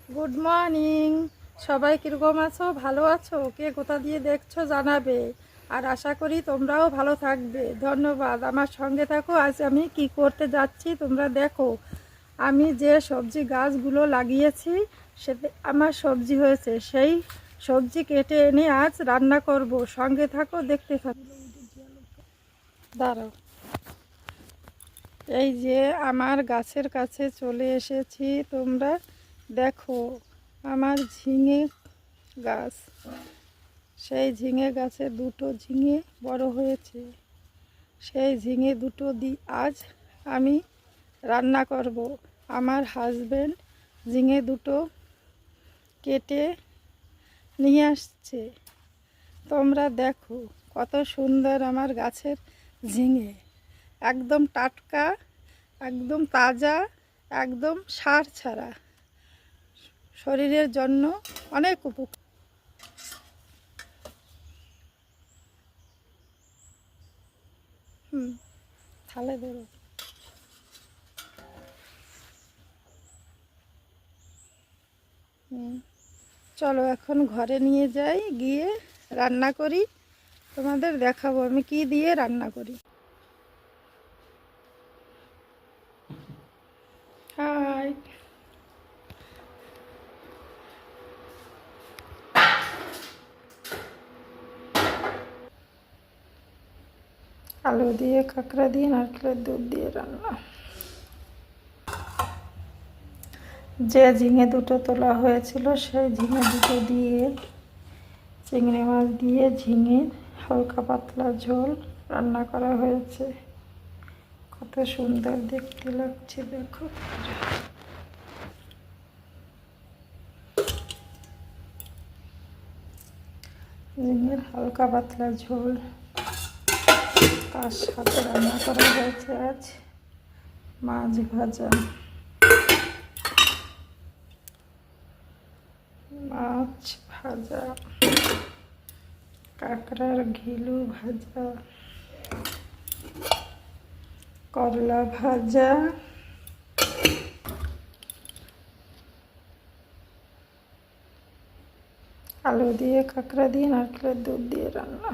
Good morning. সবাই কীরকম আছো? ভালো আছো? কে কোথা দিয়ে দেখছো জানাবে। আর আশা করি তোমরাও ভালো থাকবে। ধন্যবাদ। আমার সঙ্গে থাকো। আজ আমি কি করতে যাচ্ছি তোমরা দেখো। আমি যে সবজি গাছগুলো লাগিয়েছি সেতে আমার সবজি হয়েছে, সেই সবজি কেটে এনে আজ রান্না করব। সঙ্গে থাকো, দেখতে থাকো। দাঁড়াও। এই যে আমার গাছের কাছে চলে এসেছি, তোমরা দেখো আমার ঝিঙে গাছ। সেই ঝিঙে গাছে দুটো ঝিঙে বড় হয়েছে। সেই ঝিঙে দুটো আজ আমি রান্না করব। আমার হাজবেন্ড ঝিঙে দুটো কেটে নিয়ে আসছে। তোমরা দেখো কত সুন্দর আমার গাছের ঝিঙে, একদম টাটকা, একদম তাজা, একদম সার ছাড়া, শরীরের জন্য অনেক উপকার। থালে ধরো। চলো এখন ঘরে নিয়ে যাই, গিয়ে রান্না করি। তোমাদের দেখাবো আমি কি দিয়ে রান্না করি। হাই। আলু দিয়ে, কাঁকড়া দিয়ে, নারকেলের দুধ দিয়ে রান্না। যে ঝিঙে দুটো তোলা হয়েছিল সেই ঝিঙে দুটো দিয়ে চিংড়ি মাছ দিয়ে ঝিঙের হালকা পাতলা ঝোল রান্না করা হয়েছে। কত সুন্দর দেখতে লাগছে দেখো। ঝিঙের হালকা পাতলা ঝোল, তার সাথে রান্না করা হয়েছে আজ মাছ ভাজা, মাছ ভাজা, কাঁকড়ার ঘিলু ভাজা, করলা ভাজা, আলু দিয়ে, কাঁকড়া দিয়ে, নারকেলের দুধ দিয়ে রান্না।